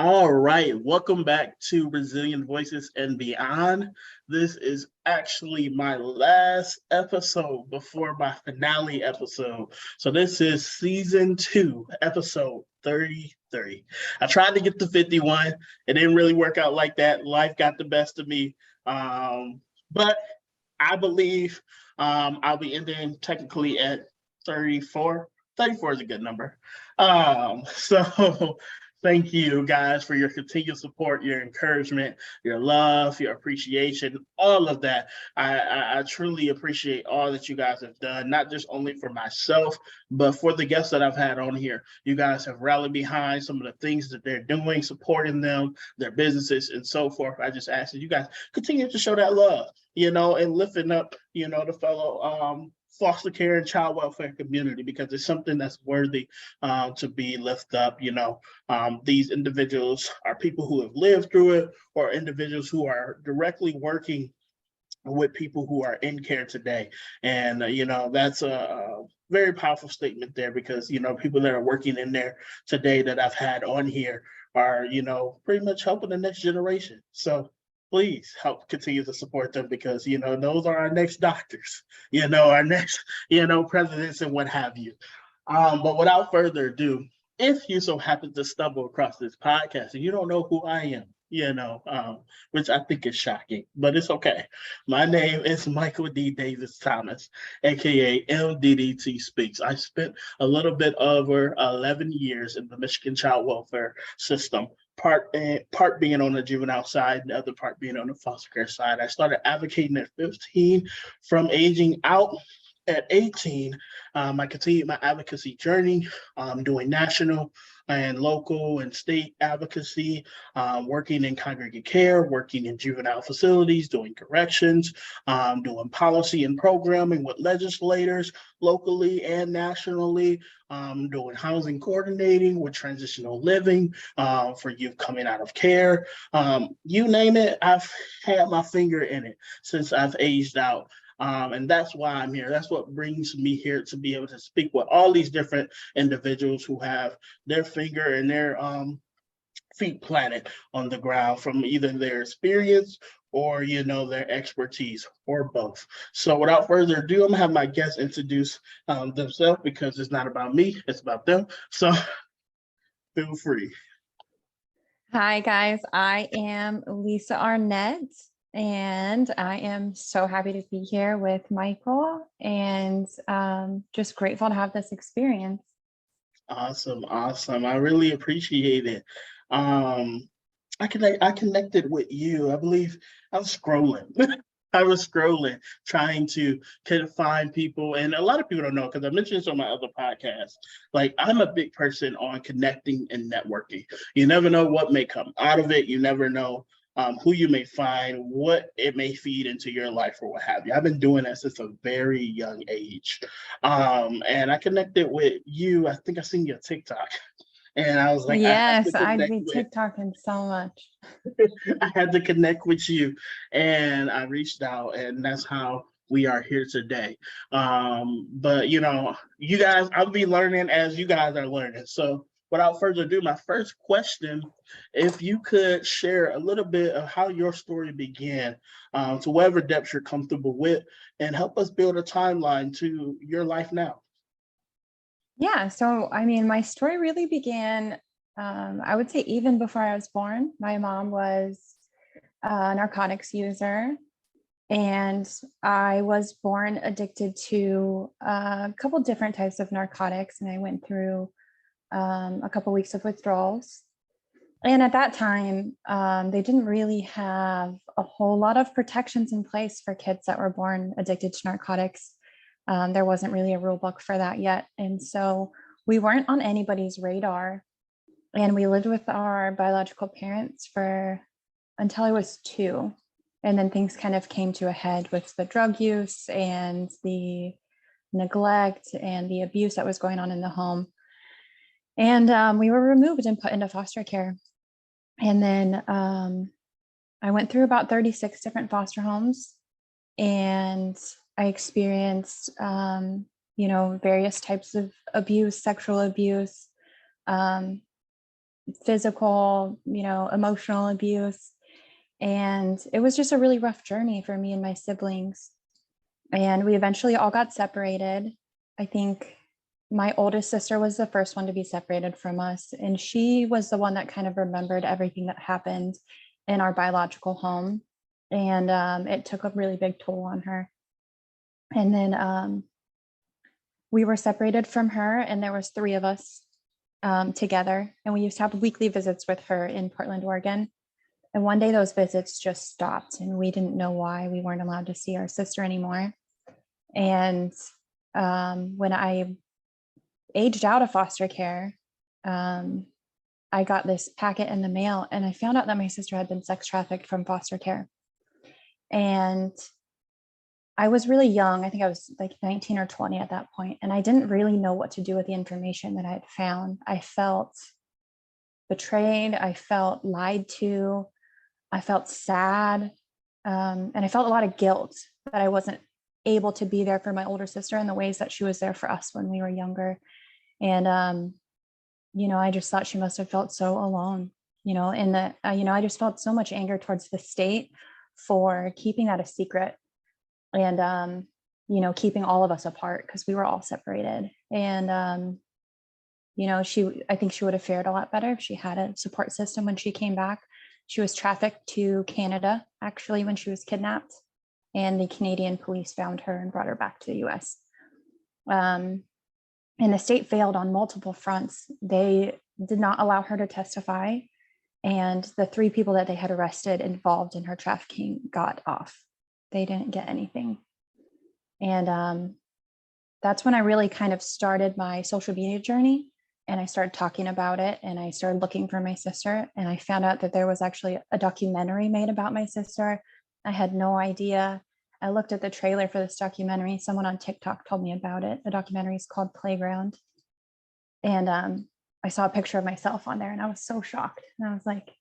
All right, welcome back to Resilient Voices and Beyond. This is actually my last episode before my finale episode. So this is season 2, episode 33. I tried to get to 51. It didn't really work out like that. Life got the best of me. But I believe I'll be ending technically at 34. 34 is a good number. So thank you guys for your continued support, your encouragement, your love, your appreciation, all of that. I truly appreciate all that you guys have done, not just only for myself, but for the guests that I've had on here. You guys have rallied behind some of the things that they're doing, supporting them, their businesses, and so forth. I just ask that you guys continue to show that love, and lifting up, the fellow foster care and child welfare community, because it's something that's worthy to be lifted up. These individuals are people who have lived through it, or individuals who are directly working with people who are in care today. And, that's a very powerful statement there, because, people that are working in there today that I've had on here are, pretty much helping the next generation. So please help continue to support them, because, those are our next doctors, our next, presidents and what have you. But without further ado, if you so happen to stumble across this podcast and you don't know who I am, which I think is shocking, but it's okay. My name is Michael D. Davis Thomas, aka MDDT Speaks. I spent a little bit over 11 years in the Michigan child welfare system, part being on the juvenile side, the other part being on the foster care side. I started advocating at 15. From aging out at 18, I continued my advocacy journey, doing national and local and state advocacy, working in congregate care, working in juvenile facilities, doing corrections, doing policy and programming with legislators locally and nationally, doing housing coordinating with transitional living for youth coming out of care. You name it, I've had my finger in it since I've aged out. And that's why I'm here. That's what brings me here, to be able to speak with all these different individuals who have their finger and their feet planted on the ground, from either their experience or, their expertise, or both. So without further ado, I'm gonna have my guests introduce themselves, because it's not about me, it's about them. So feel free. Hi guys, I am Lisa Arnett, and I am so happy to be here with Michael, and just grateful to have this experience. Awesome. I really appreciate it. I connected with you. I believe I was scrolling. I was scrolling, trying to find people, and a lot of people don't know, because I mentioned this on my other podcast. Like, I'm a big person on connecting and networking. You never know what may come out of it. You never know who you may find, what it may feed into your life, or what have you. I've been doing that since a very young age. And I connected with you. I think I seen your TikTok. And I was like, yes, I'd be TikToking so much. I had to connect with you, and I reached out, and that's how we are here today. But you guys, I'll be learning as you guys are learning. So without further ado, my first question, if you could share a little bit of how your story began, to whatever depth you're comfortable with, and help us build a timeline to your life now. Yeah, so my story really began, I would say, even before I was born. My mom was a narcotics user, and I was born addicted to a couple different types of narcotics, and I went through a couple weeks of withdrawals. And at that time, they didn't really have a whole lot of protections in place for kids that were born addicted to narcotics. There wasn't really a rule book for that yet. And so we weren't on anybody's radar. And we lived with our biological parents until I was 2. And then things kind of came to a head with the drug use and the neglect and the abuse that was going on in the home. And we were removed and put into foster care. And then I went through about 36 different foster homes, and I experienced, various types of abuse, sexual abuse, physical, emotional abuse. And it was just a really rough journey for me and my siblings. And we eventually all got separated. I think my oldest sister was the first one to be separated from us. And she was the one that kind of remembered everything that happened in our biological home. And it took a really big toll on her. And then we were separated from her, and there was 3 of us together. And we used to have weekly visits with her in Portland, Oregon. And one day those visits just stopped, and we didn't know why. We weren't allowed to see our sister anymore. And when I aged out of foster care, I got this packet in the mail, and I found out that my sister had been sex trafficked from foster care. And I was really young. I think I was like 19 or 20 at that point, and I didn't really know what to do with the information that I had found. I felt betrayed. I felt lied to. I felt sad. And I felt a lot of guilt that I wasn't able to be there for my older sister in the ways that she was there for us when we were younger. And, I just thought she must have felt so alone, and that, I just felt so much anger towards the state for keeping that a secret and, keeping all of us apart because we were all separated. And, I think she would have fared a lot better if she had a support system when she came back. She was trafficked to Canada, actually, when she was kidnapped, and the Canadian police found her and brought her back to the US. And the state failed on multiple fronts. They did not allow her to testify, and the 3 people that they had arrested involved in her trafficking got off. They didn't get anything. And that's when I really kind of started my social media journey. And I started talking about it, and I started looking for my sister, and I found out that there was actually a documentary made about my sister. I had no idea. I looked at the trailer for this documentary. Someone on TikTok told me about it. The documentary is called Playground. And I saw a picture of myself on there, and I was so shocked. And I was like,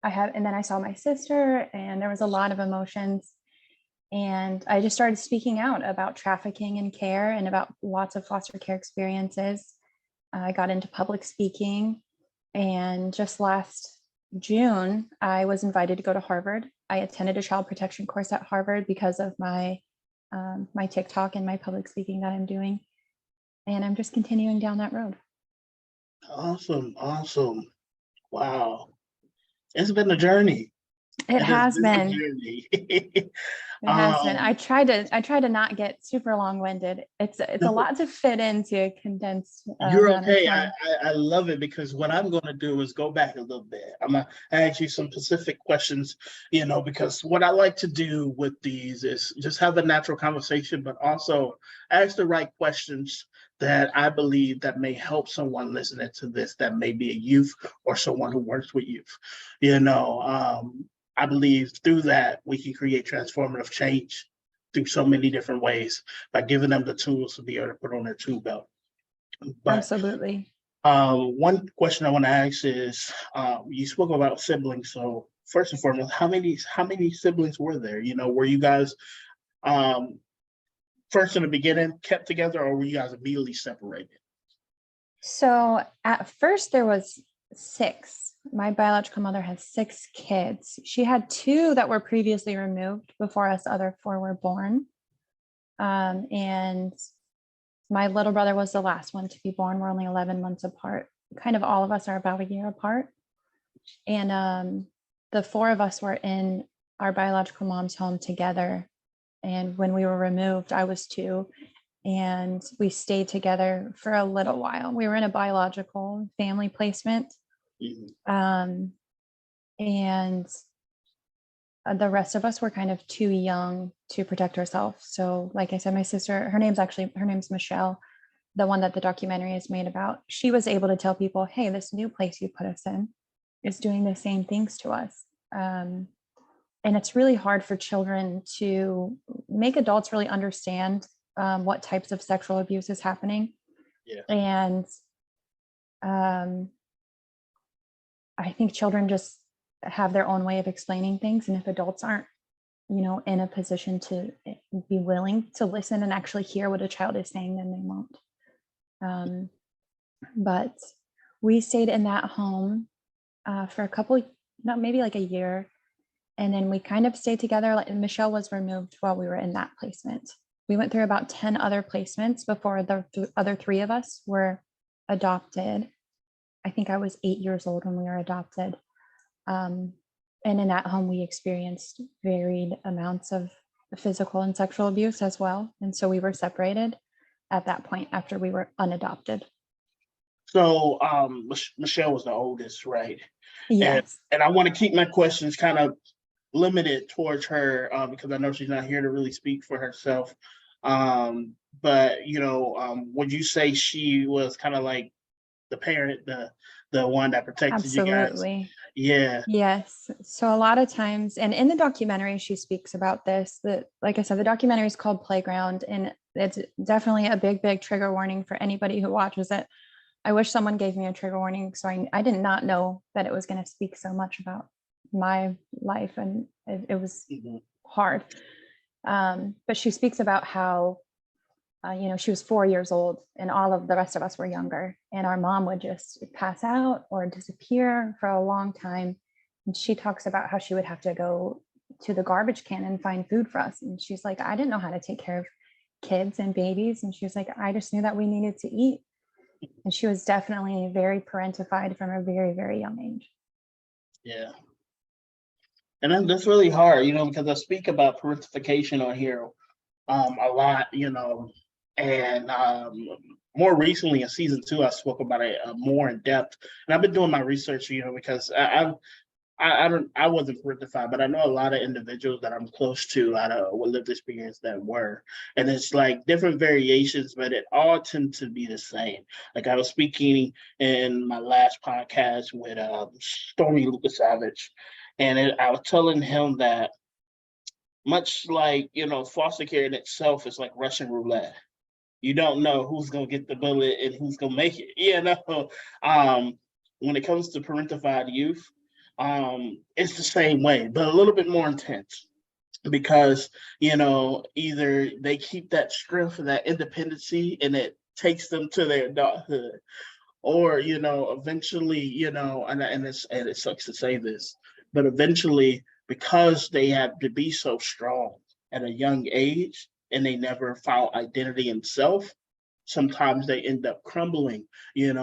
and then I saw my sister, and there was a lot of emotions. And I just started speaking out about trafficking and care and about lots of foster care experiences. I got into public speaking, and just last June, I was invited to go to Harvard. I attended a child protection course at Harvard because of my TikTok and my public speaking that I'm doing, and I'm just continuing down that road. Awesome. Wow. It's been a journey. It It has has been a been. journey. It has been. um, I try to not get super long-winded. It's a no, lot to fit into a condensed you're amount of okay. I, time. I I love it because what I'm going to do is go back a little bit. I'm gonna ask you some specific questions, because what I like to do with these is just have a natural conversation, but also ask the right questions that I believe that may help someone listening to this that may be a youth or someone who works with youth. I believe through that we can create transformative change through so many different ways by giving them the tools to be able to put on their tool belt. But Absolutely. one question I want to ask is, you spoke about siblings. So first and foremost, how many siblings were there? Were you guys um, first in the beginning kept together, or were you guys immediately separated? So at first there was 6. My biological mother had 6 kids. She had 2 that were previously removed before us other 4 were born. And my little brother was the last one to be born. We're only 11 months apart. Kind of all of us are about a year apart. And the 4 of us were in our biological mom's home together. And when we were removed, I was 2. And we stayed together for a little while. We were in a biological family placement. Mhm. And the rest of us were kind of too young to protect ourselves. So like I said, my sister, her name's Michelle, the one that the documentary is made about. She was able to tell people, hey, this new place you put us in is doing the same things to us. And it's really hard for children to make adults really understand what types of sexual abuse is happening. Yeah. And I think children just have their own way of explaining things. And if adults aren't, in a position to be willing to listen and actually hear what a child is saying, then they won't. But we stayed in that home for a couple, no, maybe like a year. And then we kind of stayed together. Like, and Michelle was removed while we were in that placement. We went through about 10 other placements before the other three of us were adopted. I think I was 8 years old when we were adopted. And in that home, we experienced varied amounts of physical and sexual abuse as well. And so we were separated at that point after we were unadopted. So Michelle was the oldest, right? And Yes. I want to keep my questions kind of limited towards her because I know she's not here to really speak for herself. But would you say she was kind of like the parent, the one that protected you guys? Absolutely. Yeah. Yes. So a lot of times, and in the documentary, she speaks about this, that, like I said, the documentary is called Playground, and it's definitely a big, big trigger warning for anybody who watches it. I wish someone gave me a trigger warning. So I did not know that it was going to speak so much about my life, and it was Mhm. hard. But she speaks about how, she was 4 years old and all of the rest of us were younger, and our mom would just pass out or disappear for a long time. And she talks about how she would have to go to the garbage can and find food for us. And she's like, I didn't know how to take care of kids and babies. And she was like, I just knew that we needed to eat. And she was definitely very parentified from a very, very young age. Yeah. And then that's really hard, because I speak about parentification on here a lot, and more recently in season 2, I spoke about it more in depth. And I've been doing my research, because I wasn't parentified, but I know a lot of individuals that I'm close to out of what lived experience that were, and it's like different variations, but it all tend to be the same. Like I was speaking in my last podcast with Stormy Lucas Savage, and I was telling him that much like foster care in itself is like Russian roulette. You don't know who's gonna get the bullet and who's gonna make it. Um, when it comes to parentified youth, it's the same way, but a little bit more intense because either they keep that strength and that independency, and it takes them to their adulthood, or eventually, and it sucks to say this, but eventually, because they have to be so strong at a young age and they never found identity in self, sometimes they end up crumbling, to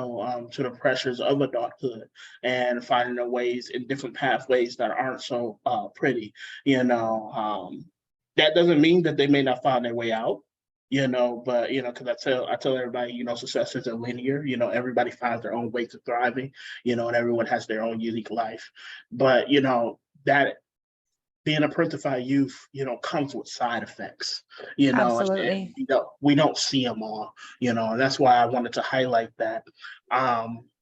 the pressures of adulthood and finding their ways in different pathways that aren't so pretty. That doesn't mean that they may not find their way out, but because I tell everybody, success isn't linear. Everybody finds their own way to thriving, and everyone has their own unique life. But that being a parentified youth, comes with side effects, and Absolutely. we don't see them all, and that's why I wanted to highlight that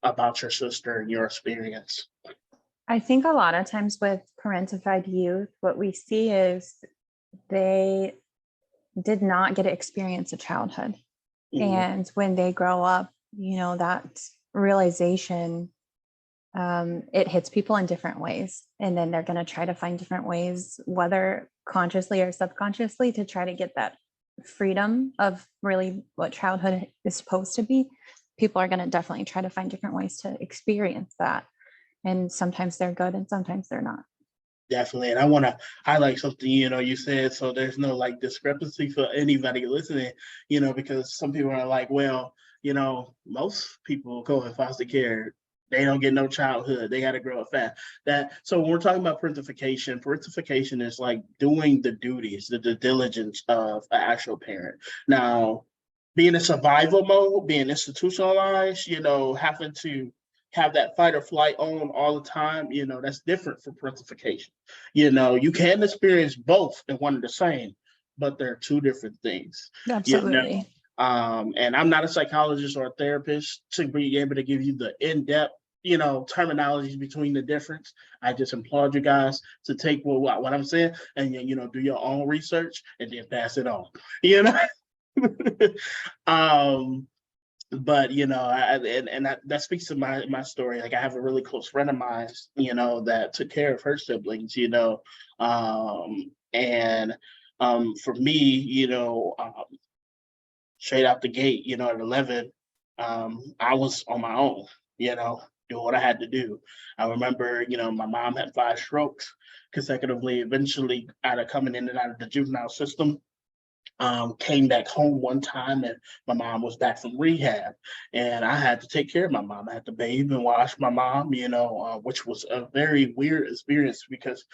about your sister and your experience. I think a lot of times with parentified youth, what we see is they did not get to experience a childhood. Mhm. And when they grow up, that realization, it hits people in different ways. And then they're going to try to find different ways, whether consciously or subconsciously, to try to get that freedom of really what childhood is supposed to be. People are going to definitely try to find different ways to experience that. And sometimes they're good and sometimes they're not. Definitely. And I want to highlight something, you said, so there's no like discrepancy for anybody listening, because some people are like, well, most people go in foster care, they don't get no childhood. They got to grow up fast. So when we're talking about parentification is like doing the duties, the diligence of an actual parent. Now, being in survival mode, being institutionalized, having to have that fight or flight on all the time, that's different from parentification. You can experience both and one and the same, but they're two different things. You know, Absolutely. and I'm not a psychologist or a therapist to be able to give you the in-depth, terminologies between the difference. I just applaud you guys to take what I'm saying and do your own research and then pass it on. You know. um, but that speaks to my story. Like I have a really close friend of mine, that took care of her siblings, and for me, straight out the gate, at 11, I was on my own, do what I had to do. I remember, my mom had 5 strokes consecutively, eventually out of coming in and out of the juvenile system. Came back home one time and my mom was back from rehab and I had to take care of my mom. I had to bathe and wash my mom, which was a very weird experience because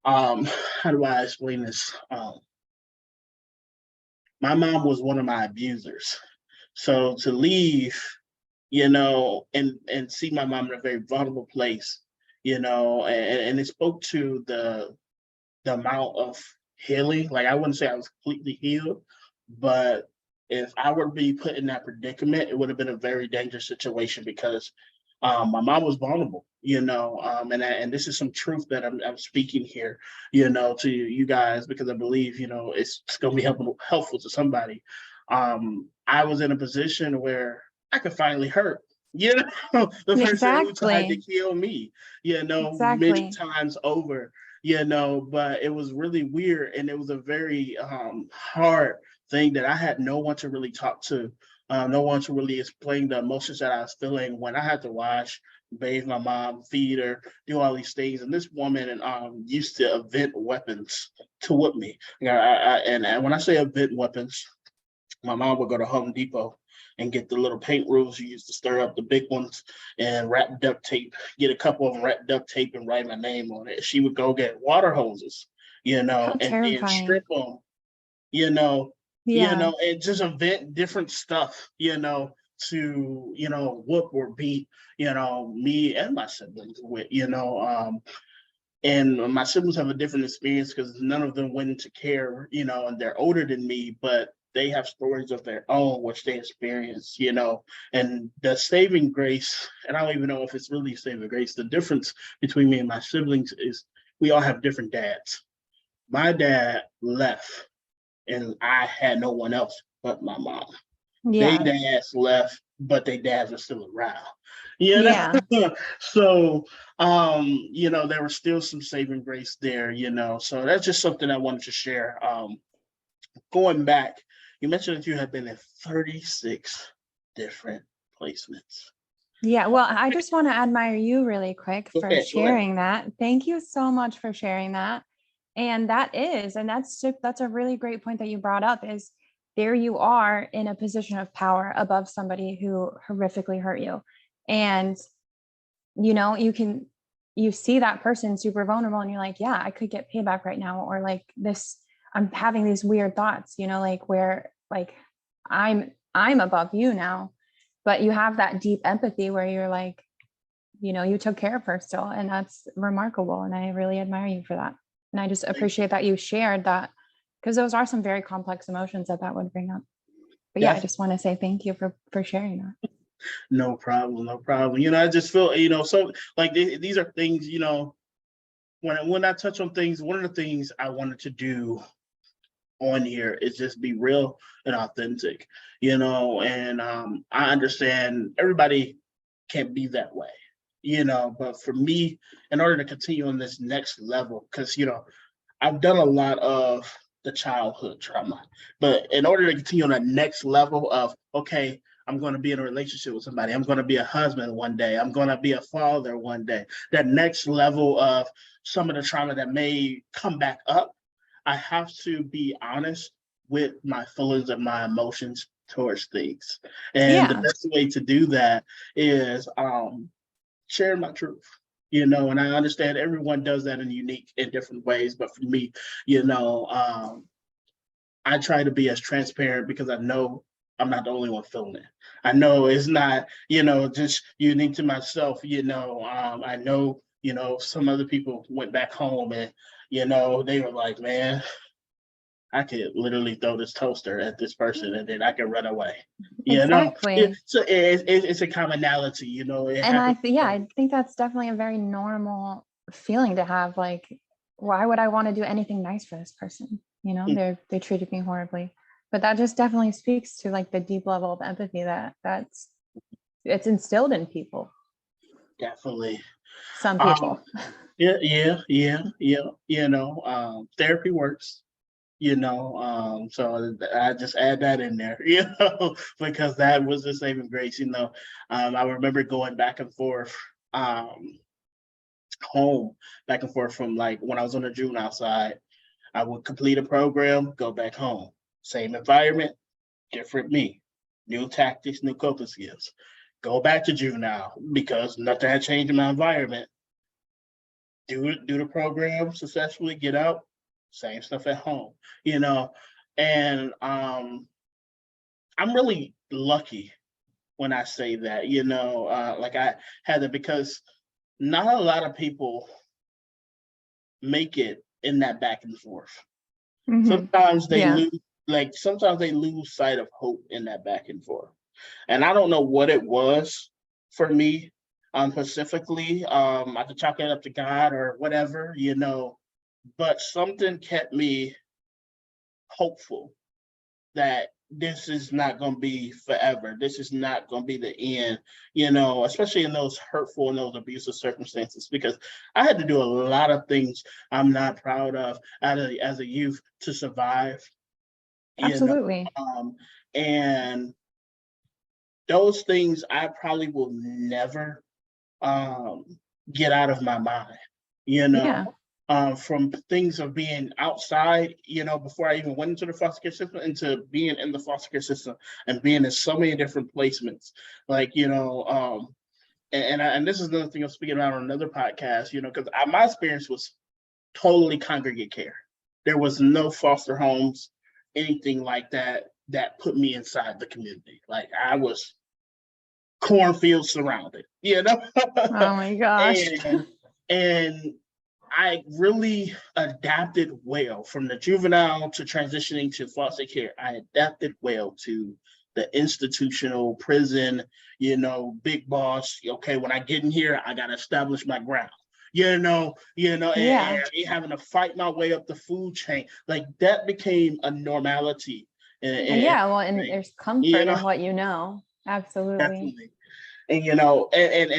how do I explain this? My mom was one of my abusers. So to leave, and see my mom in a very vulnerable place, and it spoke to the amount of healing. Like I wouldn't say I was completely healed, but if I were to be put in that predicament, it would have been a very dangerous situation because my mom was vulnerable, and this is some truth that I'm speaking here, to you guys because I believe, it's going to be helpful to somebody. I was in a position where I could finally hurt, the person who tried to Exactly. kill me, many Exactly. times over, but it was really weird and it was a very hard thing that I had no one to really talk to, no one to really explain the emotions that I was feeling when I had to wash, bathe my mom, feed her, do all these things. And this woman used to invent weapons to whip me. And when I say invent weapons, my mom would go to Home Depot and get the little paint rollers you used to stir up the big ones and wrap duct tape, get a couple of them, wrap duct tape and write my name on it. She would go get water hoses, How and then terrifying. strip them, you know, Yeah. and just invent different stuff, to, whoop or beat, me and my siblings with, and my siblings have a different experience because none of them went into care, and they're older than me, but they have stories of their own which they experienced, and the saving grace, and I don't even know if it's really saving grace. The difference between me and my siblings is we all have different dads. My dad left and I had no one else but my mom. They Yeah. dads left, but they dads are still around. You Yeah. know, so there was still some saving grace there. So that's just something I wanted to share. Going back, you mentioned that you had been in 36 different placements. Yeah. Well, I just want to admire you really quick for Go ahead. sharing that. Thank you so much for sharing that. And that's a really great point that you brought up is there you are in a position of power above somebody who horrifically hurt you. And you see that person super vulnerable and you're like, yeah, I could get payback right now. Or like this, I'm having these weird thoughts, like where like I'm above you now, but you have that deep empathy where you're like, you took care of her still. And that's remarkable. And I really admire you for that. And I just appreciate that you shared that because those are some very complex emotions that would bring up. But yeah, I just want to say thank you for sharing that. No problem, no problem. I just feel, so like these are things, when I touch on things, one of the things I wanted to do on here is just be real and authentic, and I understand everybody can't be that way, but for me, in order to continue on this next level, because, I've done a lot of the childhood trauma, but in order to continue on the next level of, okay, I'm going to be in a relationship with somebody. I'm going to be a husband one day. I'm going to be a father one day. That next level of some of the trauma that may come back up, I have to be honest with my feelings and my emotions towards things. And the Yeah. best way to do that is sharing my truth. And I understand everyone does that in unique and different ways. But for me, I try to be as transparent because I know I'm not the only one feeling it. I know it's not, just unique to myself. I know, some other people went back home and, they were like, man, I could literally throw this toaster at this person and then I can run away. Exactly. So it's a commonality. It And happens. I think that's definitely a very normal feeling to have. Like, why would I want to do anything nice for this person? They treated me horribly. But that just definitely speaks to like the deep level of empathy that's it's instilled in people. Definitely. Some Um, people. yeah. Therapy works. So I just add that in there, because that was the saving grace. I remember going back and forth, um, home, back and forth from like when I was on the juvenile side. I would complete a program, go back home, same environment, different me, new tactics, new coping skills. Go back to juvenile because nothing had changed in my environment. Do the program successfully, get out, same stuff at home, you know. And I'm really lucky when I say that, like I had it because not a lot of people make it in that back and forth. Sometimes they Yeah, lose, sometimes they lose sight of hope in that back and forth. And I don't know what it was for me, specifically. I could chalk it up to God or whatever, but something kept me hopeful that this is not going to be forever. This is not going to be the end, especially in those hurtful and those abusive circumstances, because I had to do a lot of things I'm not proud of as a youth to survive, you know, absolutely. and those things I probably will never um, get out of my mind, you Yeah, know, from things of being outside, before I even went into the foster care system, into being in the foster care system and being in so many different placements, like, and this is another thing I'm speaking about on another podcast, because my experience was totally congregate care. There was no foster homes, anything like that, that put me inside the community. Like I was cornfield surrounded, oh my gosh. and and I really adapted well from the juvenile to transitioning to foster care. I adapted well to the institutional prison, big boss. Okay, when I get in here, I got to establish my ground. Yeah, And having to fight my way up the food chain, like that became a normality. yeah, well, and there's You comfort know, in what you know. Absolutely. definitely. And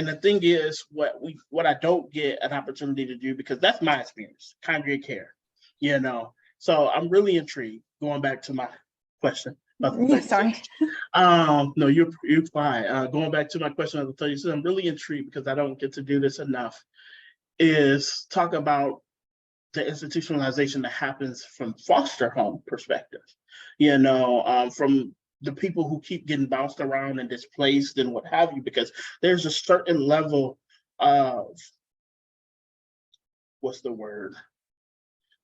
the thing is, what I don't get an opportunity to do, because that's my experience, congregate care, So I'm really intrigued. Going back to my question about the Yeah, 36. sorry. No, you're fine. Going back to my question of the 36, I'm really intrigued because I don't get to do this enough. Is talk about the institutionalization that happens from foster home perspective, from the people who keep getting bounced around and displaced and what have you, because there's a certain level of, what's the word?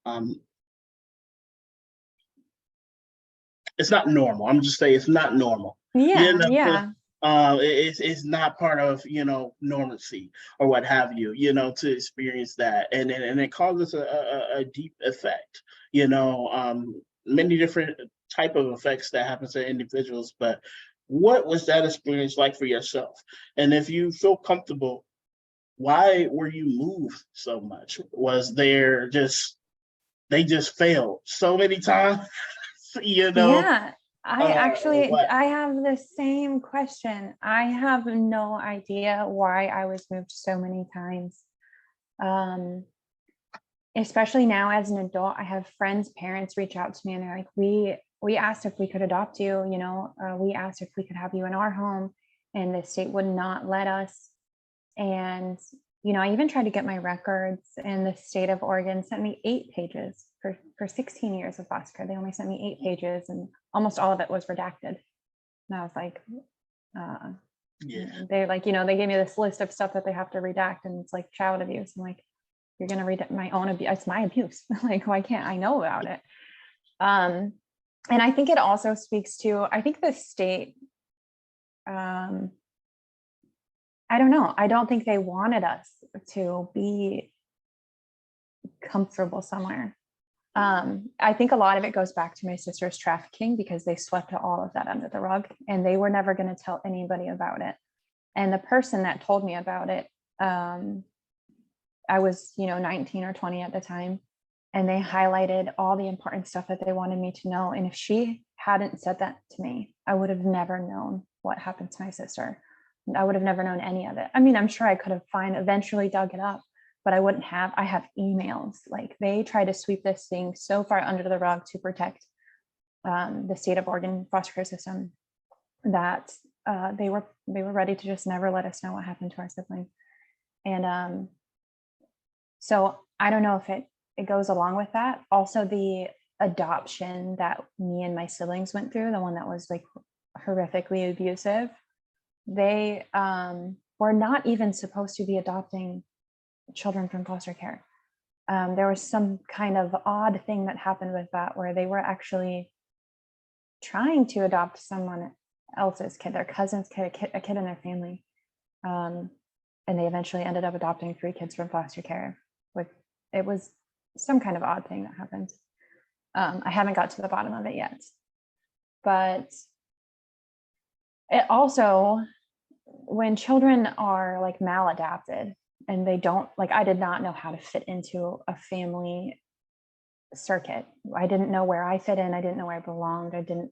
Um, it's not normal. I'm just saying it's not normal. You Yeah, know, yeah, it's not part of normalcy or what have you. To experience that, and it causes a deep effect. Many different type of effects that happen to individuals. But what was that experience like for yourself? And if you feel comfortable, why were you moved so much? Was there just they just failed so many times? you know, yeah. what? I have the same question. I have no idea why I was moved so many times. Um, Especially now as an adult, I have friends, parents reach out to me and they're like, we asked if we could adopt you, we asked if we could have you in our home, and the state would not let us. And I even tried to get my records, and the state of Oregon sent me 8 pages for 16 years of foster care. They only sent me 8 pages, and almost all of it was redacted. And I was like, Yeah. they're like, they gave me this list of stuff that they have to redact, and it's like child abuse. I'm like, you're going to read my own abuse. It's my abuse. Like, why can't I know about it? And I think it also speaks to, I think the state, I don't know. I don't think they wanted us to be comfortable somewhere. I think a lot of it goes back to my sister's trafficking, because they swept all of that under the rug and they were never going to tell anybody about it. And the person that told me about it, I was, 19 or 20 at the time, and they highlighted all the important stuff that they wanted me to know. And if she hadn't said that to me, I would have never known what happened to my sister. I would have never known any of it. I mean, I'm sure I could have eventually dug it up, but I have emails. Like, they try to sweep this thing so far under the rug to protect the state of Oregon foster care system that they were ready to just never let us know what happened to our sibling. And so I don't know if it goes along with that. Also, the adoption that me and my siblings went through, the one that was like horrifically abusive, they were not even supposed to be adopting children from foster care. There was some kind of odd thing that happened with that, where they were actually trying to adopt someone else's kid, their cousin's kid, a kid in their family. And they eventually ended up adopting 3 kids from foster care. It was some kind of odd thing that happened. I haven't got to the bottom of it yet. But it also, when children are like maladapted and they don't, like, I did not know how to fit into a family circuit. I didn't know where I fit in. I didn't know where I belonged. I didn't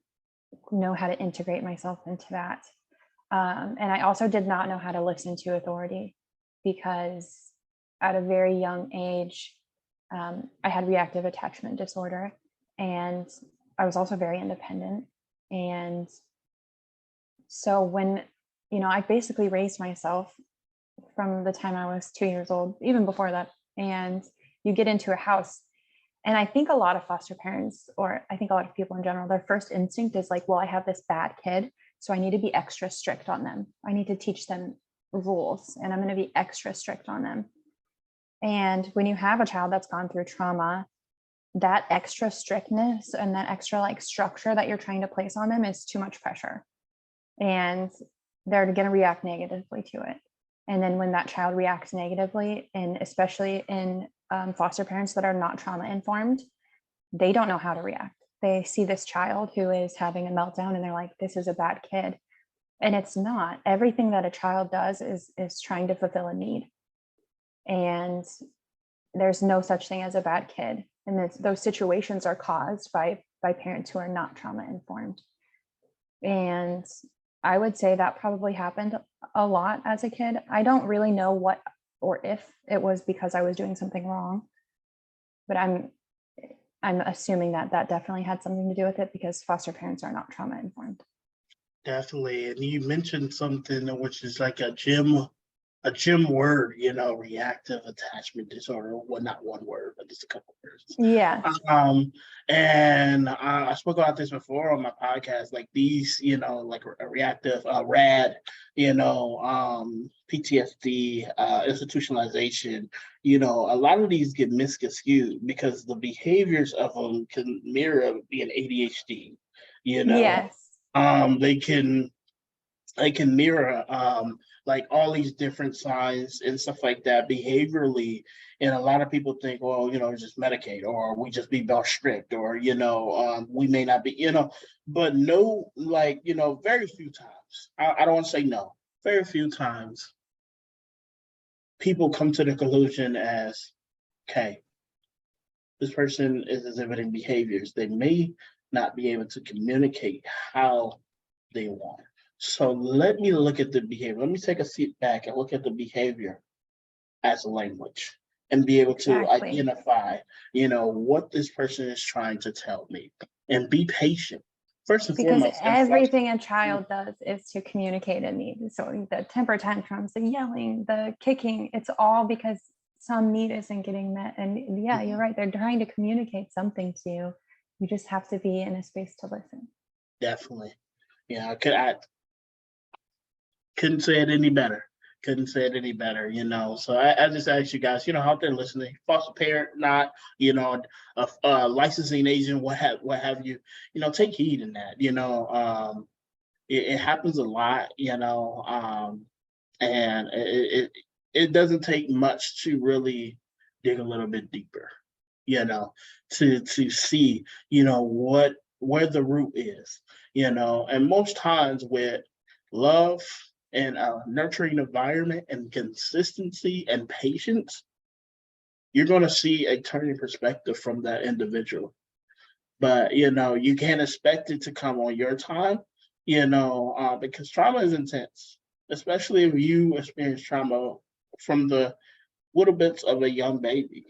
know how to integrate myself into that. And I also did not know how to listen to authority, because at a very young age, I had reactive attachment disorder, and I was also very independent. And so when, I basically raised myself from the time I was 2 years old, even before that. And you get into a house, and I think a lot of foster parents, or I think a lot of people in general, their first instinct is like, well, I have this bad kid, so I need to be extra strict on them. I need to teach them rules, and I'm going to be extra strict on them. And when you have a child that's gone through trauma, that extra strictness and that extra like structure that you're trying to place on them is too much pressure, and they're going to react negatively to it. And then when that child reacts negatively, and especially in foster parents that are not trauma informed, they don't know how to react. They see this child who is having a meltdown, and they're like, this is a bad kid. And it's not. Everything that a child does is trying to fulfill a need. And there's no such thing as a bad kid. And those situations are caused by parents who are not trauma informed. And I would say that probably happened a lot as a kid. I don't really know what or if it was because I was doing something wrong, but I'm assuming that definitely had something to do with it, because foster parents are not trauma informed. Definitely. And you mentioned something which is like a gym word, reactive attachment disorder. Well, not one word, but just a couple words. Yeah. And I spoke about this before on my podcast, like these, like a reactive, RAD, PTSD, institutionalization, a lot of these get misconstrued because the behaviors of them can mirror being ADHD, Yes. They can mirror like all these different signs and stuff like that behaviorally. And a lot of people think, well, just medicate, or we just be more strict, or, we may not be, but no, like, very few times, I don't want to say no, very few times people come to the conclusion as, okay, this person is exhibiting behaviors. They may not be able to communicate how they want. So let me look at the behavior. Let me take a seat back and look at the behavior as a language, and be able to identify, what this person is trying to tell me, and be patient. First and because foremost, everything a child does is to communicate a need. So the temper tantrums, the yelling, the kicking, it's all because some need isn't getting met. And yeah, you're right. They're trying to communicate something to you. You just have to be in a space to listen. Definitely. I couldn't say it any better. So I just ask you guys, out there listening, foster parent, not, a licensing agent, what have you, take heed in that. It happens a lot, and it doesn't take much to really dig a little bit deeper, to see, where the root is, and most times with love and a nurturing environment and consistency and patience, you're going to see a turning perspective from that individual. But, you can't expect it to come on your time, because trauma is intense, especially if you experience trauma from the little bits of a young baby,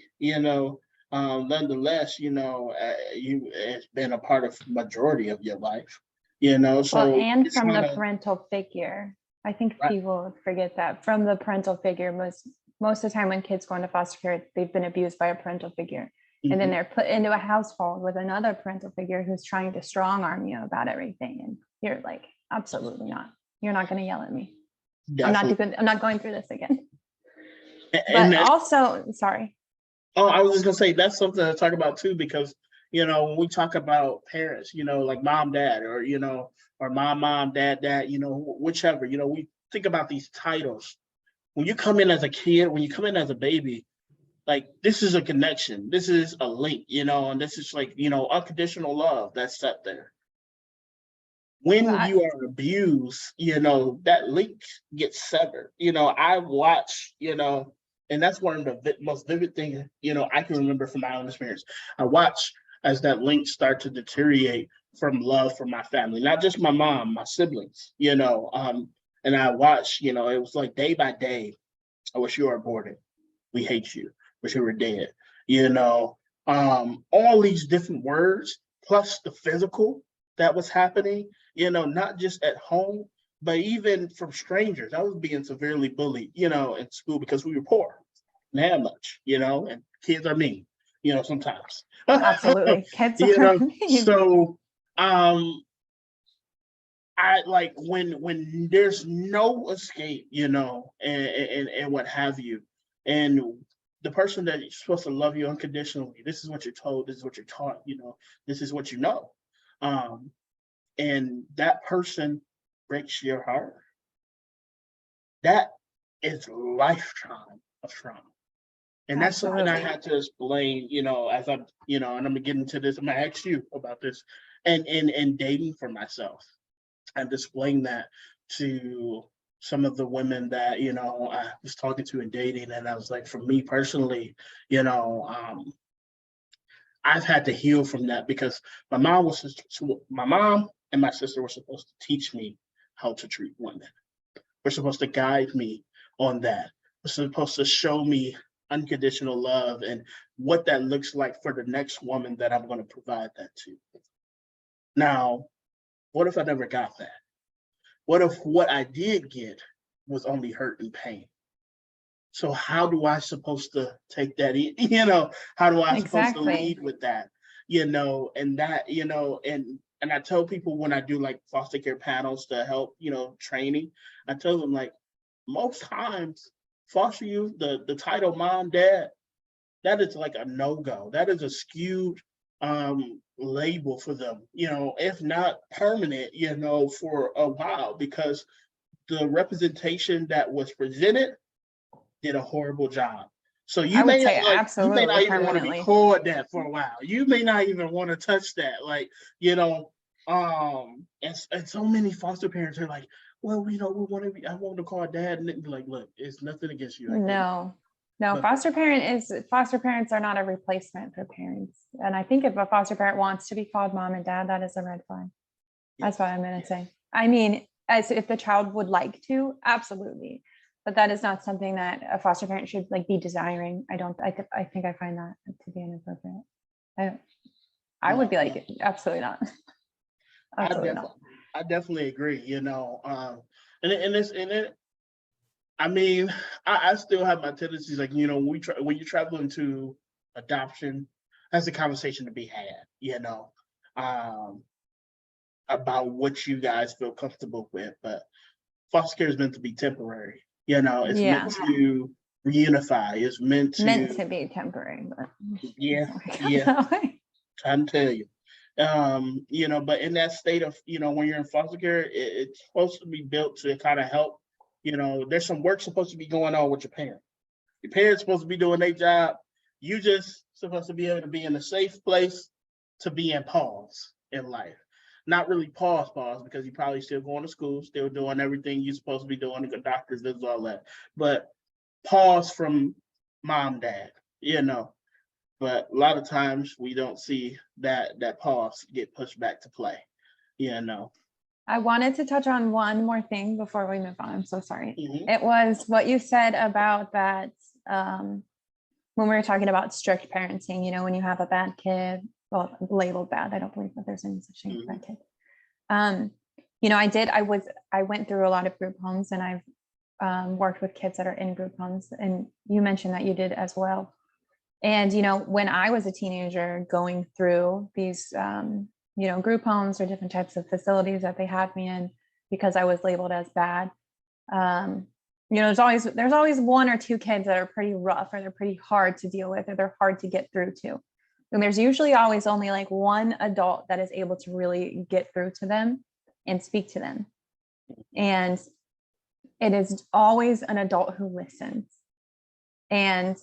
nonetheless, it's been a part of majority of your life, Well, so and it's from not the a parental figure. I think right. people forget that from the parental figure, most of the time when kids go into foster care, they've been abused by a parental figure. And then Mhm. they're put into a household with another parental figure who's trying to strong arm you about everything. And you're like, absolutely not. You're not going to yell at me. Definitely. I'm not going through this again. And But also, sorry. Oh, I was just gonna say that's something to talk about too, because when we talk about parents, like mom, dad, or mom, dad, dad, whichever, we think about these titles. When you come in as a kid, when you come in as a baby, like this is a connection, this is a link, and this is like, unconditional love that's set there. Well, When you are abused, that link gets severed. I watch, and that's one of the most vivid things, I can remember from my own experience. I watch as that link start to deteriorate from love for my family, not just my mom, my siblings, and I watch, it was like day by day, I wish you were aborted. We hate you. Wish you were dead. All these different words, plus the physical that was happening, not just at home, but even from strangers. I was being severely bullied, in school because we were poor and had much, and kids are mean, sometimes. absolutely. Kids you are know, mean. so I like when there's no escape, and what have you, and the person that is supposed to love you unconditionally. This is what you're told. This is what you're taught. This is what you know, um, and that person breaks your heart. That is lifetime of trauma. And that's something I Absolutely. had to explain, as I'm, and I'm gonna get into this. I'm gonna ask you about this, and dating for myself, and displaying that to some of the women that I was talking to and dating, and I was like, for me personally, I've had to heal from that because my mom and my sister were supposed to teach me how to treat women. We're supposed to guide me on that. We're supposed to show me unconditional love and what that looks like for the next woman that I'm going to provide that to. Now, what if I never got that? What if what I did get was only hurt and pain? So how do I supposed to take that in? How do I supposed to Exactly. lead with that? And that, and I tell people when I do like foster care panels to help, training, I tell them like most times foster youth, the title mom, dad, that is like a no-go. That is a skewed label for them, if not permanent, for a while, because the representation that was presented did a horrible job. So I you would may say you may absolutely not even want to permanently. record that for a while. You may not even want to touch that. Like, and so many foster parents are like, well, we want to be, I want to call dad, and be like, look, it's nothing against you. I get it. No, no, But foster parents are not a replacement for parents. And I think if a foster parent wants to be called mom and dad, that is a red flag. That's yes, what I'm going to yes. say. I mean, as if the child would like to, absolutely. But that is not something that a foster parent should like be desiring. I think I find that to be inappropriate. I would No, be no. like, absolutely not. I Absolutely definitely not. I definitely agree, and it's and it I mean, I still have my tendencies, like, when you travel into adoption, that's a conversation to be had, um, about what you guys feel comfortable with. But foster care is meant to be temporary. It's meant Yeah. to reunify. It's meant Meant to, to be temporary, but yeah, it's not work out yeah, that way. trying to tell you. But in that state of, when you're in foster care, it's supposed to be built to kind of help. There's some work supposed to be going on with your parents. Your parents supposed to be doing their job. You just supposed to be able to be in a safe place to be in pause in life. Not really pause, because you're probably still going to school, still doing everything you're supposed to be doing, the doctors, this, all that. But pause from mom, dad, But a lot of times we don't see that pause get pushed back to play, you know. I wanted to touch on one more thing before we move on. I'm so sorry. Mhm. It was what you said about that when we were talking about strict parenting, you know, when you have a bad kid, well, labeled bad, I don't believe that there's any such thing as bad kid. You know, I went through a lot of group homes, and I've worked with kids that are in group homes, and you mentioned that you did as well. And, you know, when I was a teenager going through these, you know, group homes or different types of facilities that they had me in because I was labeled as bad, you know, there's always one or two kids that are pretty rough, or they're pretty hard to deal with, or they're hard to get through to. And there's usually always only like one adult that is able to really get through to them and speak to them. And it is always an adult who listens. And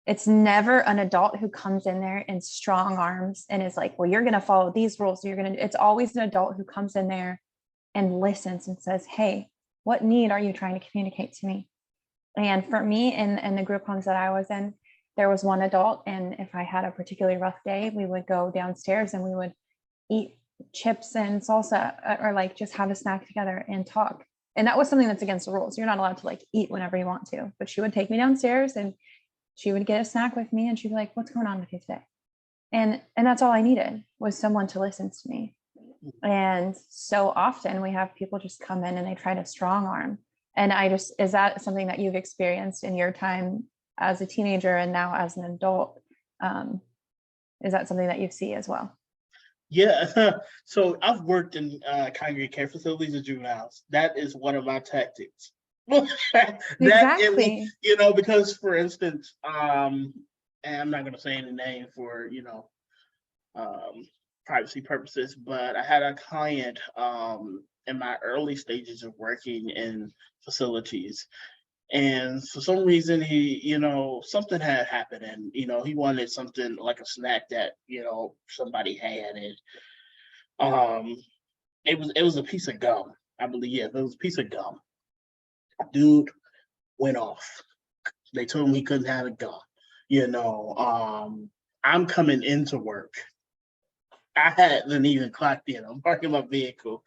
it's never an adult who comes in there in strong arms and is like, well, you're going to follow these rules. It's always an adult who comes in there and listens and says, hey, what need are you trying to communicate to me? And for me, in the group homes that I was in, there was one adult. And if I had a particularly rough day, we would go downstairs and we would eat chips and salsa, or like just have a snack together and talk. And that was something that's against the rules. You're not allowed to like eat whenever you want to, but she would take me downstairs and she would get a snack with me, and she'd be like, what's going on with you today? And that's all I needed, was someone to listen to me. And so often we have people just come in and they try to strong arm. And is that something that you've experienced in your time as a teenager and now as an adult? Is that something that you see as well? Yeah. So I've worked in congregate care facilities and juveniles. That is one of my tactics. Exactly. You know, because for instance, and I'm not going to say any name for, you know, privacy purposes, but I had a client in my early stages of working in facilities. And for some reason, he, you know, something had happened, and, you know, he wanted something like a snack that, you know, somebody had. And it was a piece of gum, I believe. Yeah, it was a piece of gum. Dude went off. They told him he couldn't have a gum. You know, I'm coming into work. I hadn't even clocked in. I'm parking my vehicle,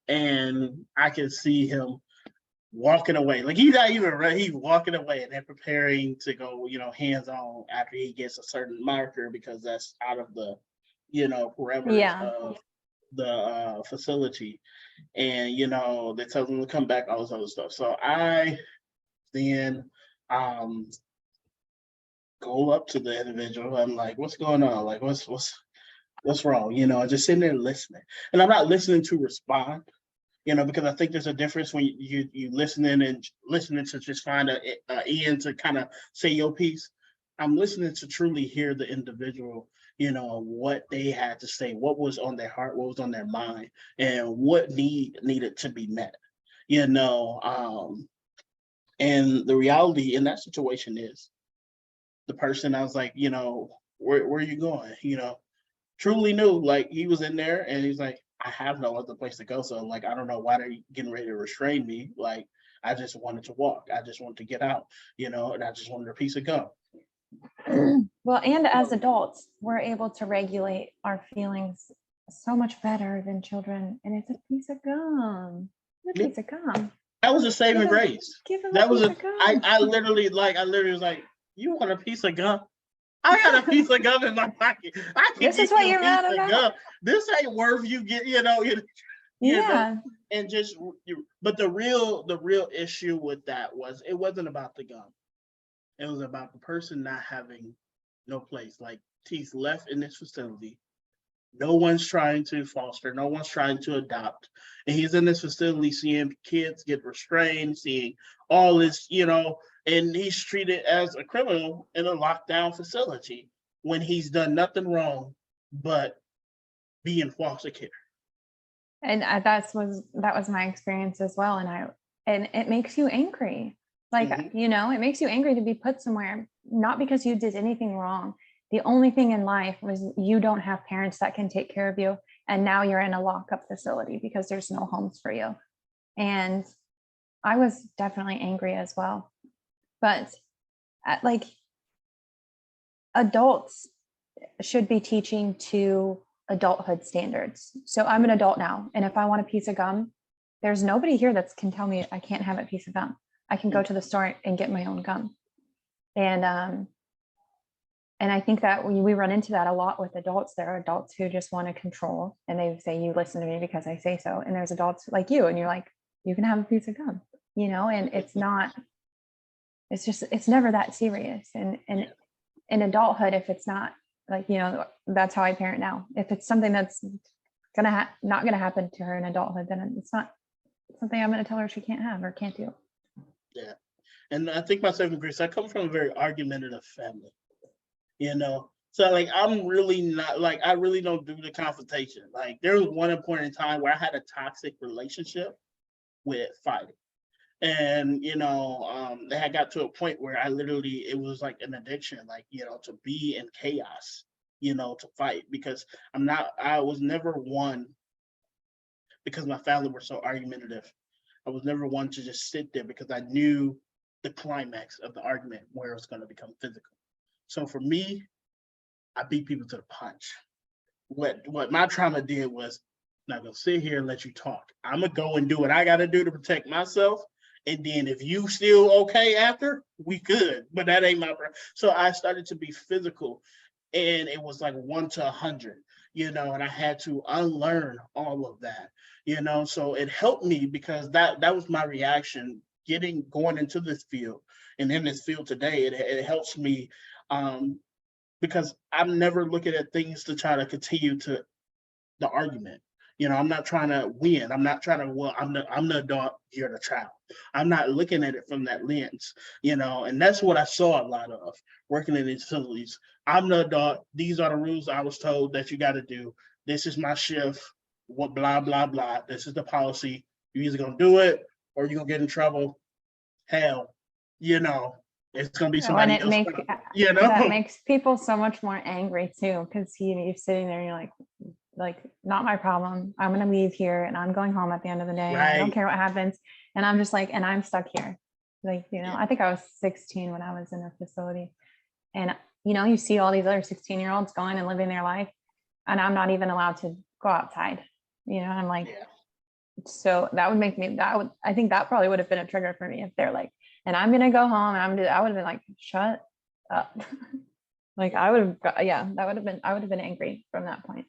and I can see him walking away. Like he's not even ready. He's walking away, and they're preparing to go, you know, hands on after he gets a certain marker, because that's out of the, you know, parameters of the facility. And, you know, they tell them to come back, all this other stuff. So I then go up to the individual. I'm like, what's going on? Like, what's wrong? You know, just sitting there listening. And I'm not listening to respond, you know, because I think there's a difference when you listening to just find a end to kind of say your piece. I'm listening to truly hear the individual, you know, what they had to say, what was on their heart, what was on their mind, and what needed to be met, you know. And the reality in that situation is the person, I was like, you know, where are you going? You know, truly knew, like, he was in there and he's like, I have no other place to go. So, like, I don't know why they're getting ready to restrain me. Like, I just wanted to walk. I just wanted to get out, you know, and I just wanted a piece of gum. Well, and as adults, we're able to regulate our feelings so much better than children. And it's a piece of gum. It's a piece of gum. That was a saving grace. That was I literally was like, you want a piece of gum? I got a piece of gum in my pocket. This is what you're mad about. This ain't worth you get, you know. Yeah. And just, but the real issue with that was, it wasn't about the gum. It was about the person not having no place. Like, he's left in this facility. No one's trying to foster. No one's trying to adopt. And he's in this facility seeing kids get restrained, seeing all this, you know, and he's treated as a criminal in a lockdown facility when he's done nothing wrong but be in foster care. And that was my experience as well. And it makes you angry. Like, you know, it makes you angry to be put somewhere, not because you did anything wrong. The only thing in life was you don't have parents that can take care of you. And now you're in a lockup facility because there's no homes for you. And I was definitely angry as well. But like, adults should be teaching to adulthood standards. So I'm an adult now. And if I want a piece of gum, there's nobody here that can tell me I can't have a piece of gum. I can go to the store and get my own gum. And I think that we run into that a lot with adults. There are adults who just want to control, and they say, you listen to me because I say so. And there's adults like you, and you're like, you can have a piece of gum, and it's not, it's never that serious. And in adulthood, if it's not like, that's how I parent now. If it's something that's not gonna happen to her in adulthood, then it's not something I'm gonna tell her she can't have or can't do. Yeah. And I think myself and Grace, I come from a very argumentative family, So like, I'm really not like, I really don't do the confrontation. Like, there was one point in time where I had a toxic relationship with fighting. And, they had got to a point where it was like an addiction, like, to be in chaos, to fight, because I was never one, because my family were so argumentative. I was never one to just sit there, because I knew the climax of the argument where it was going to become physical. So for me, I beat people to the punch. What my trauma did was, I'm not gonna sit here and let you talk. I'm gonna go and do what I gotta do to protect myself. And then if you still okay after, we good. But that ain't my problem. So I started to be physical, and it was like 1 to 100, and I had to unlearn all of that, So it helped me, because that was my reaction going into this field, and in this field today. It helps me, because I'm never looking at things to try to continue to the argument. I'm not trying to win. I'm not trying to, well, I'm the adult, you're the child. I'm not looking at it from that lens, and that's what I saw a lot of working in these facilities. I'm the adult. These are the rules I was told that you got to do. This is my shift. What, blah, blah, blah. This is the policy. You're either going to do it or you're going to get in trouble. Hell, it's going to be somebody else. That makes people so much more angry too, because you're sitting there and you're like, not my problem. I'm going to leave here and I'm going home at the end of the day. Right. I don't care what happens. And I'm just like, and I'm stuck here. Like, I think I was 16 when I was in a facility, and, you see all these other 16-year-olds going and living their life, and I'm not even allowed to go outside, I'm like, so that would make me, I think that probably would have been a trigger for me if they're like, and I'm going to go home, and I would have been like, shut up. Like, I would have been angry from that point.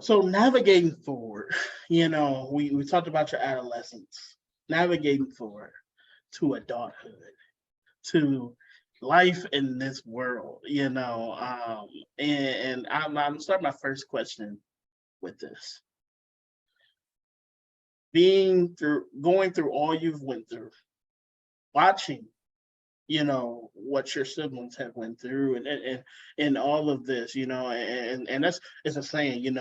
So navigating forward, we talked about your adolescence, navigating forward to adulthood, to life in this world, and I'm starting my first question with this. Going through all you've went through, watching, what your siblings have went through, and all of this, and that's, it's a saying, you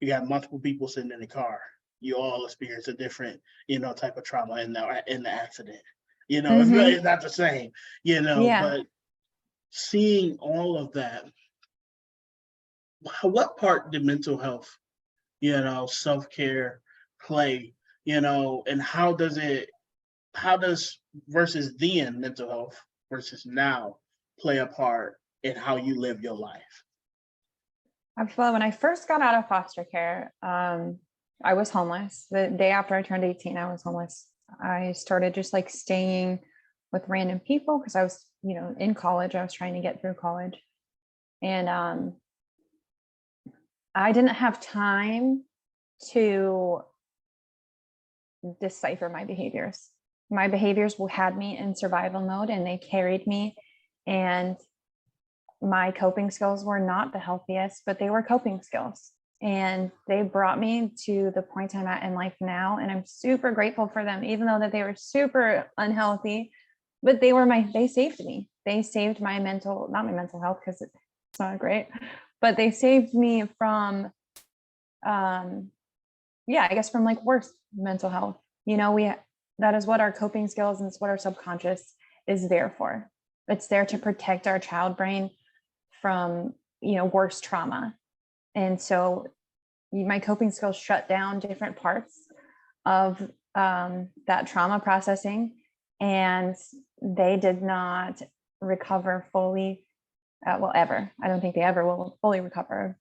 got multiple people sitting in the car, you all experience a different, type of trauma in the accident. It's not the same, but seeing all of that, what part did mental health, self-care play, and how does versus then mental health versus now play a part in how you live your life? Well, when I first got out of foster care, I was homeless. The day after I turned 18, I was homeless. I started just like staying with random people because I was, in college. I was trying to get through college. And I didn't have time to decipher my behaviors. My behaviors had me in survival mode, and they carried me. And my coping skills were not the healthiest, but they were coping skills. And they brought me to the point I'm at in life now. And I'm super grateful for them, even though that they were super unhealthy, but they saved me. They saved not my mental health, because it's not great, but they saved me from, I guess from like worse mental health. That is what our coping skills, and it's what our subconscious is there for. It's there to protect our child brain from, worse trauma. And so my coping skills shut down different parts of that trauma processing, and they did not recover fully. Ever. I don't think they ever will fully recover.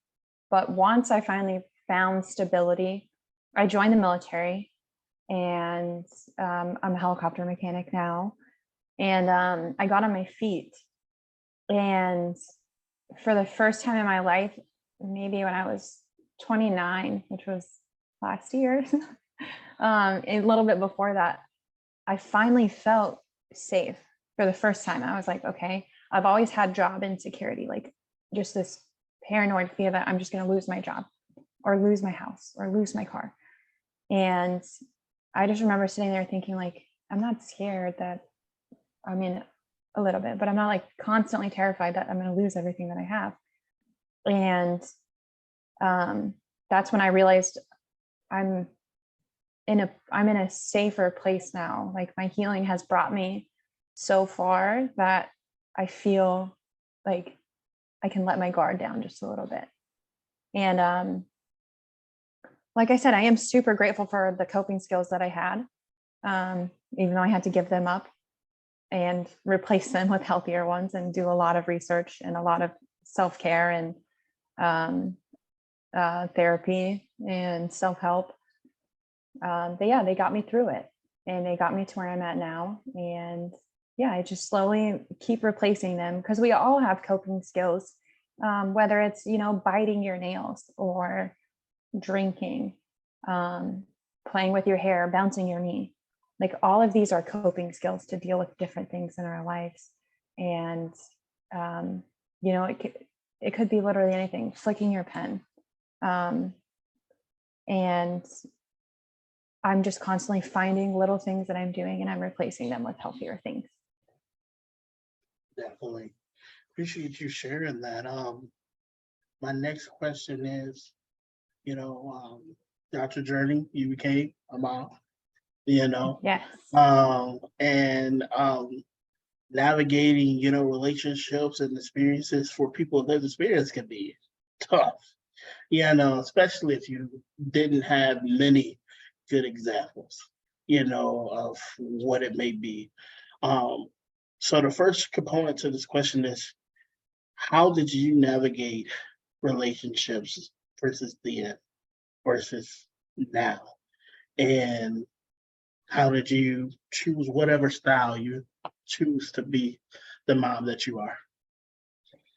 But once I finally found stability, I joined the military, and I'm a helicopter mechanic now. And I got on my feet. And for the first time in my life, maybe when I was 29, which was last year, a little bit before that, I finally felt safe for the first time. I was like, okay, I've always had job insecurity, like just this paranoid fear that I'm just going to lose my job or lose my house or lose my car. And I just remember sitting there thinking, like, I'm not scared that, I mean, a little bit, but I'm not like constantly terrified that I'm going to lose everything that I have. And that's when I realized I'm in a safer place now. Like my healing has brought me so far that I feel like I can let my guard down just a little bit. And like I said, I am super grateful for the coping skills that I had, even though I had to give them up and replace them with healthier ones and do a lot of research and a lot of self-care and therapy and self-help. But yeah, they got me through it and they got me to where I'm at now. And yeah, I just slowly keep replacing them because we all have coping skills, whether it's, biting your nails or drinking, playing with your hair, bouncing your knee. Like all of these are coping skills to deal with different things in our lives. And, it could be literally anything, flicking your pen. And I'm just constantly finding little things that I'm doing and I'm replacing them with healthier things. Definitely. Appreciate you sharing that. My next question is, throughout your journey, you became a mom, Yes. and navigating, relationships and experiences for people with lived experience can be tough, especially if you didn't have many good examples, of what it may be. So the first component to this question is, how did you navigate relationships versus then versus now? And how did you choose whatever style you choose to be the mom that you are?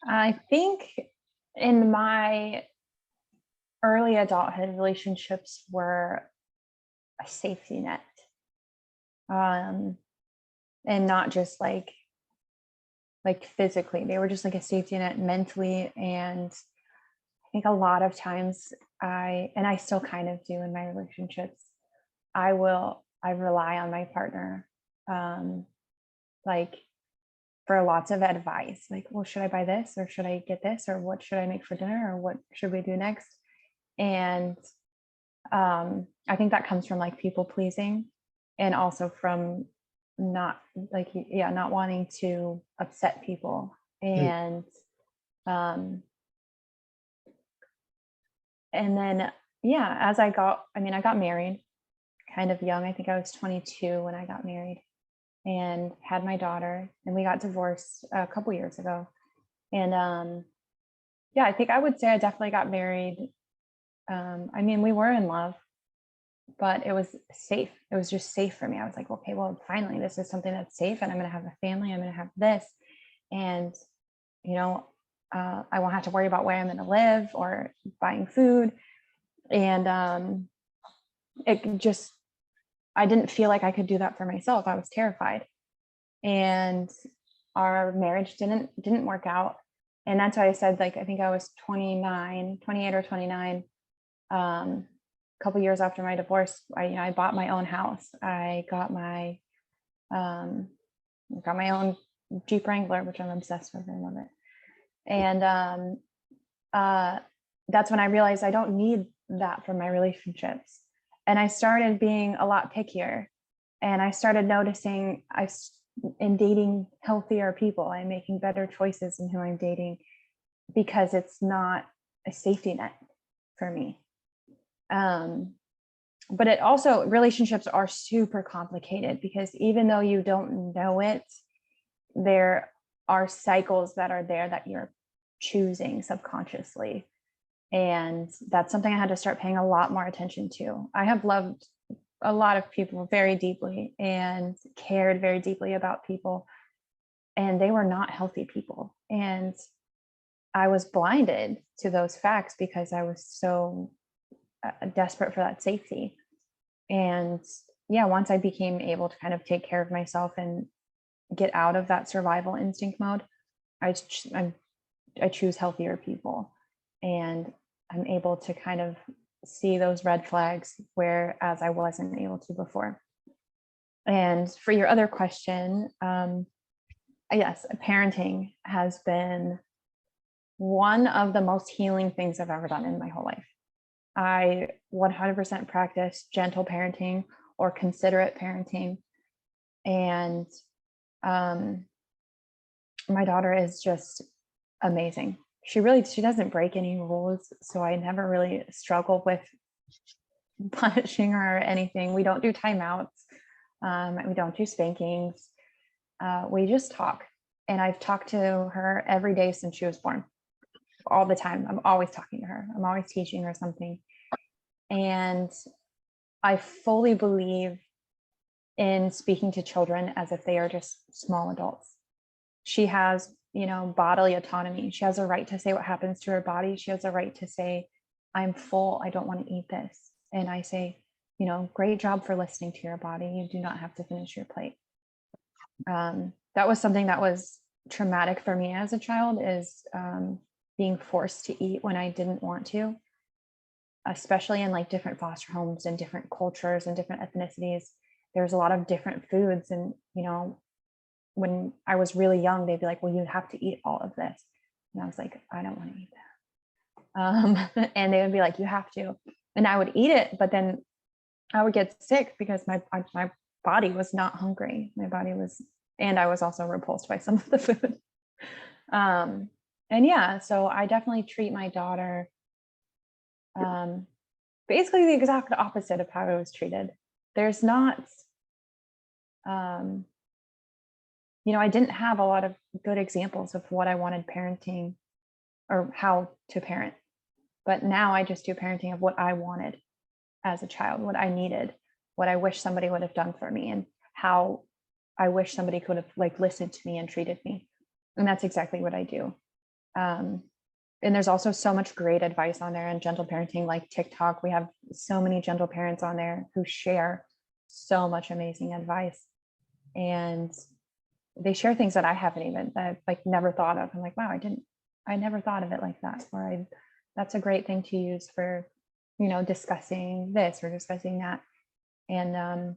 I think in my early adulthood, relationships were a safety net. And not just like physically, they were just like a safety net mentally. And I think a lot of times I still kind of do in my relationships, I rely on my partner, like for lots of advice, like, well, should I buy this or should I get this or what should I make for dinner or what should we do next? And I think that comes from like people pleasing and also from not not wanting to upset people. Mm. And then as I got married kind of young. I think I was 22 when I got married and had my daughter, and we got divorced a couple years ago. And I think I would say I definitely got married. We were in love, but it was safe. It was just safe for me. I was like, okay, well, finally, this is something that's safe, and I'm going to have a family. I'm going to have this, and I won't have to worry about where I'm going to live or buying food. And I didn't feel like I could do that for myself. I was terrified, and our marriage didn't work out. And that's why I said, like, I think I was 28 or 29. A couple years after my divorce, I bought my own house. I got my own Jeep Wrangler, which I'm obsessed with. I love it. And that's when I realized I don't need that for my relationships. And I started being a lot pickier. And I started noticing in dating healthier people, I'm making better choices in who I'm dating because it's not a safety net for me. But it also, relationships are super complicated because even though you don't know it, there are cycles that are there that you're choosing subconsciously. And that's something I had to start paying a lot more attention to. I have loved a lot of people very deeply and cared very deeply about people, and they were not healthy people. And I was blinded to those facts because I was so desperate for that safety. And yeah, once I became able to kind of take care of myself and get out of that survival instinct mode, I choose healthier people, and I'm able to kind of see those red flags whereas I wasn't able to before. And for your other question, yes, parenting has been one of the most healing things I've ever done in my whole life. I 100% practice gentle parenting or considerate parenting. And my daughter is just amazing. She doesn't break any rules. So I never really struggle with punishing her or anything. We don't do timeouts. We don't do spankings. We just talk. And I've talked to her every day since she was born, all the time. I'm always talking to her. I'm always teaching her something. And I fully believe in speaking to children as if they are just small adults. She has, bodily autonomy. She has a right to say what happens to her body. She has a right to say, I'm full. I don't want to eat this. And I say, great job for listening to your body. You do not have to finish your plate. That was something that was traumatic for me as a child, is being forced to eat when I didn't want to, especially in like different foster homes and different cultures and different ethnicities. There's a lot of different foods. And, when I was really young, they'd be like, well, you have to eat all of this. And I was like, I don't want to eat that. And they would be like, you have to. And I would eat it, but then I would get sick because my body was not hungry. My body was, and I was also repulsed by some of the food. And yeah, so I definitely treat my daughter basically the exact opposite of how I was treated. There's not, I didn't have a lot of good examples of what I wanted parenting or how to parent. But now I just do parenting of what I wanted as a child, what I needed, what I wish somebody would have done for me, and how I wish somebody could have listened to me and treated me. And that's exactly what I do. And there's also so much great advice on there, and gentle parenting, like TikTok. We have so many gentle parents on there who share so much amazing advice. And they share things that I haven't even, that I've never thought of. I'm like, wow, I never thought of it like that. Or that's a great thing to use for, discussing this or discussing that. And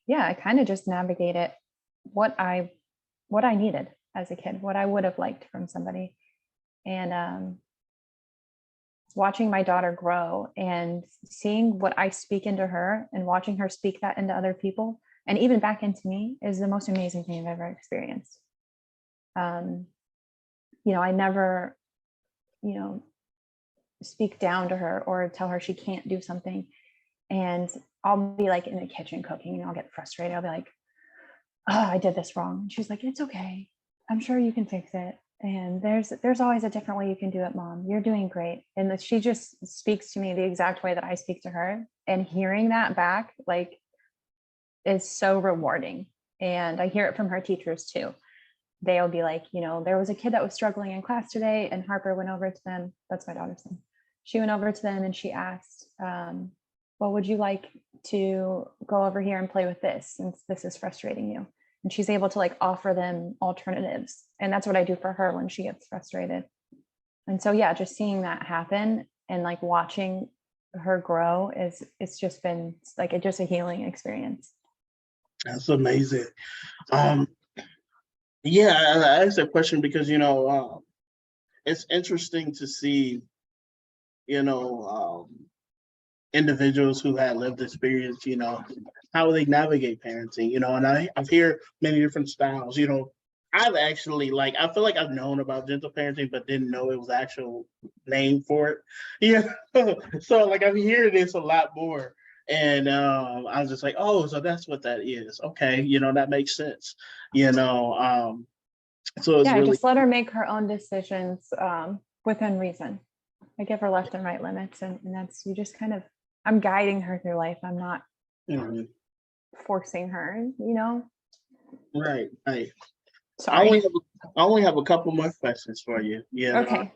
yeah, I kind of just navigate it, what I needed as a kid, what I would have liked from somebody. And watching my daughter grow and seeing what I speak into her and watching her speak that into other people and even back into me is the most amazing thing I've ever experienced. I never, speak down to her or tell her she can't do something. And I'll be in the kitchen cooking and I'll get frustrated. I'll be like, oh, I did this wrong. And she's like, it's okay. I'm sure you can fix it. And there's always a different way you can do it, Mom. You're doing great. And she just speaks to me the exact way that I speak to her. And hearing that back, is so rewarding. And I hear it from her teachers too. They'll be like, there was a kid that was struggling in class today, and Harper went over to them. That's my daughter's name. She went over to them and she asked, well, would you like to go over here and play with this since this is frustrating you? And she's able to offer them alternatives. And that's what I do for her when she gets frustrated. And so, yeah, just seeing that happen and watching her grow it's just been just a healing experience. That's amazing. Yeah, I asked that question because, it's interesting to see, individuals who had lived experience, how they navigate parenting, and I've heard many different styles, I've actually I feel like I've known about gentle parenting, but didn't know it was actual name for it. Yeah. So I'm hearing this a lot more. And I was just like, oh, so that's what that is. Okay, that makes sense. So it's I really just let her make her own decisions within reason. I give her left and right limits, and that's, you just kind of, I'm guiding her through life. I'm not Mhm. forcing her, you know? Right, right. I only Sorry. have I only have a couple more questions for you. Okay.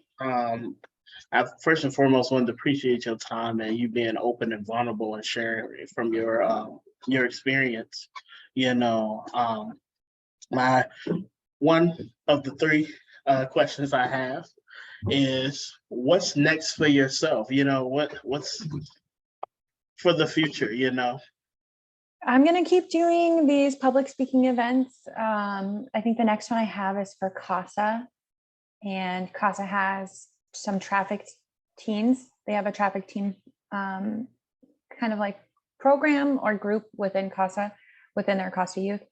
I first and foremost wanted to appreciate your time and you being open and vulnerable and sharing from your experience. You know, my one of the three questions I have is what's next for yourself? You know, what's for the future, you know? I'm going to keep doing these public speaking events. I think the next one I have is for CASA, and CASA has some trafficked teens. They have a traffic teen kind of like program or group within CASA, within their CASA youth.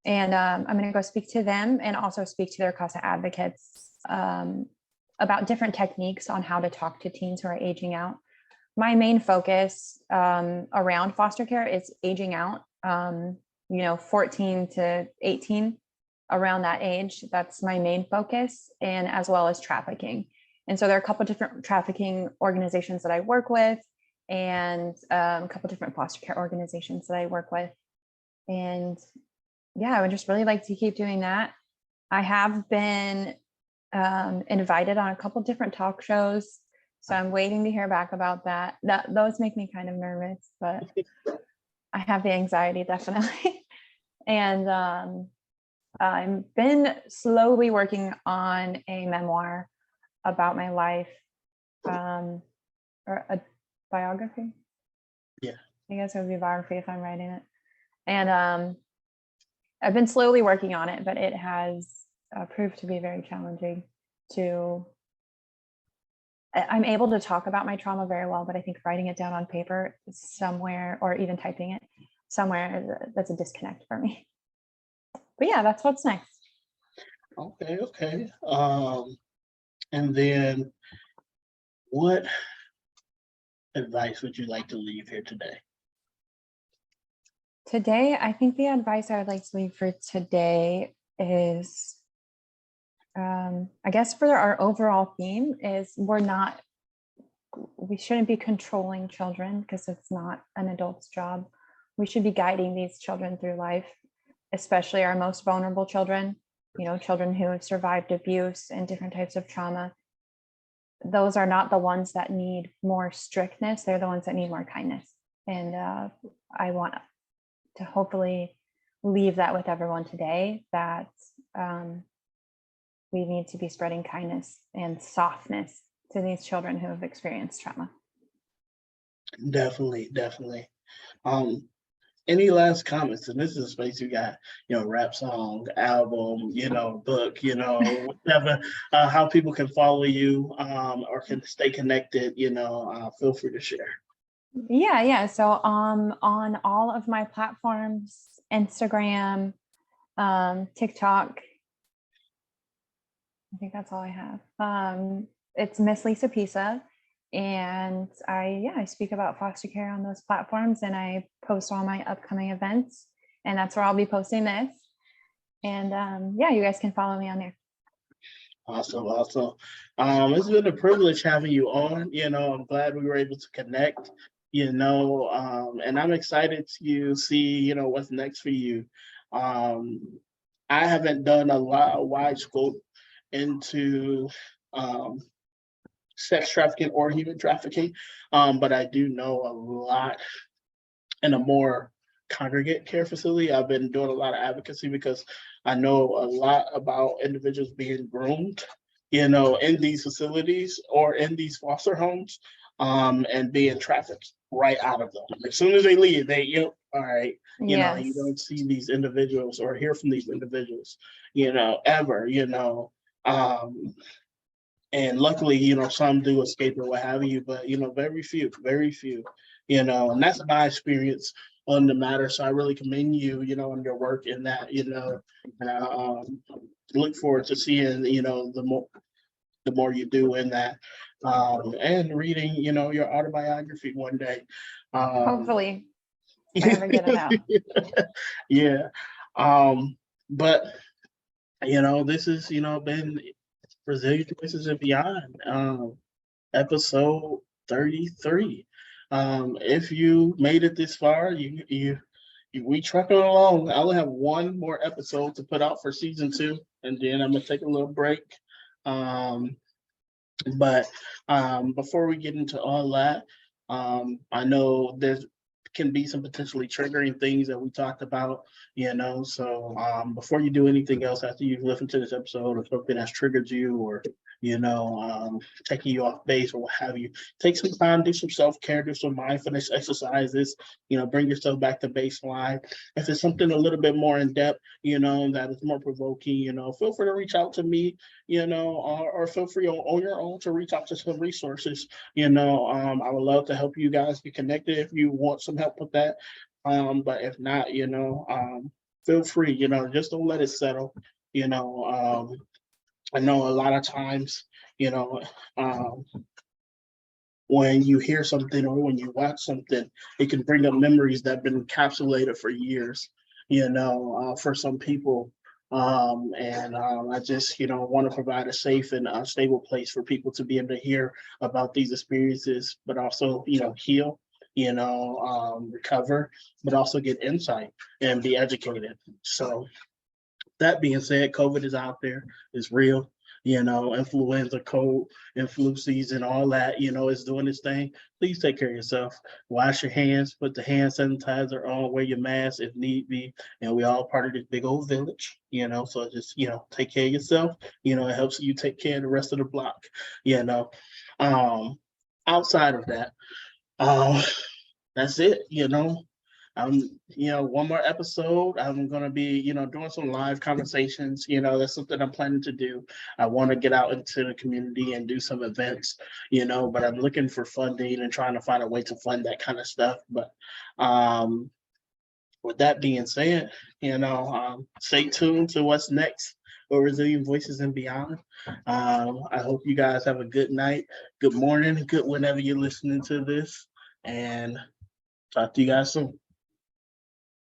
And I'm going to go speak to them and also speak to their CASA advocates about different techniques on how to talk to teens who are aging out. My main focus around foster care is aging out, 14 to 18, around that age. That's my main focus, and as well as trafficking. And so there are a couple of different trafficking organizations that I work with, and a couple of different foster care organizations that I work with. And yeah, I would just really like to keep doing that. I have been invited on a couple different talk shows, so I'm waiting to hear back about that. Those make me kind of nervous, but I have the anxiety definitely. And I've been slowly working on a memoir about my life, or a biography. Yeah. I guess it would be a biography if I'm writing it. And I've been slowly working on it, but it has proved to be very challenging to. I'm able to talk about my trauma very well, but I think writing it down on paper somewhere, or even typing it somewhere, that's a disconnect for me. But yeah, that's what's next. Okay, okay. And then what advice would you like to leave here today? Today, I think the advice I would like to leave for today is, I guess for our overall theme is we shouldn't be controlling children because it's not an adult's job. We should be guiding these children through life, especially our most vulnerable children, children who have survived abuse and different types of trauma. Those are not the ones that need more strictness. They're the ones that need more kindness. And I want to hopefully leave that with everyone today, that we need to be spreading kindness and softness to these children who have experienced trauma. Definitely, definitely. Any last comments? And this is a space you got, rap song, album, book, whatever, how people can follow you, or can stay connected, feel free to share. Yeah. So on all of my platforms, Instagram, TikTok, I think that's all I have. It's Miss Lisa Pisa. And I speak about foster care on those platforms, and I post all my upcoming events, and that's where I'll be posting this. And you guys can follow me on there. Awesome, awesome. It's been a privilege having you on. I'm glad we were able to connect, and I'm excited to see, what's next for you. I haven't done a wide scope into sex trafficking or human trafficking, but I do know a lot in a more congregate care facility. I've been doing a lot of advocacy because I know a lot about individuals being groomed, in these facilities or in these foster homes, and being trafficked right out of them. As soon as they leave, all right, Yes. you don't see these individuals or hear from these individuals, ever, and luckily, some do escape or what have you, but very few, and that's my experience on the matter. So I really commend you, on your work in that, and I look forward to seeing, the more you do in that, and reading, your autobiography one day. Hopefully, if I ever get it out. Yeah. But this has, been Resilient Voices and Beyond, episode 33. If you made it this far, we trucking along. I only have one more episode to put out for season 2, and then I'm gonna take a little break. Um, but before we get into all that, I know there's can be some potentially triggering things that we talked about, So before you do anything else, after you've listened to this episode or something that's triggered you or taking you off base or what have you, take some time, do some self-care, do some mindfulness exercises, bring yourself back to baseline. If it's something a little bit more in depth, that is more provoking, feel free to reach out to me, or feel free on your own to reach out to some resources. I would love to help you guys get connected if you want some help with that. But if not, feel free, just don't let it settle. I know a lot of times, you know, um, when you hear something or when you watch something, it can bring up memories that have been encapsulated for years, for some people. I just, want to provide a safe and stable place for people to be able to hear about these experiences, but also, heal, recover, but also get insight and be educated. So that being said, COVID is out there, it's real, influenza, cold, and flu season, all that, is doing its thing. Please take care of yourself. Wash your hands, put the hand sanitizer on, wear your mask if need be. And we all part of this big old village, so just, take care of yourself. It helps you take care of the rest of the block, you know. Um, Outside of that, um, that's it, one more episode. I'm gonna be, doing some live conversations. That's something I'm planning to do. I want to get out into the community and do some events, but I'm looking for funding and trying to find a way to fund that kind of stuff. But with that being said, stay tuned to what's next for Resilient Voices and Beyond. I hope you guys have a good night, good morning, good whenever you're listening to this, and talk to you guys soon.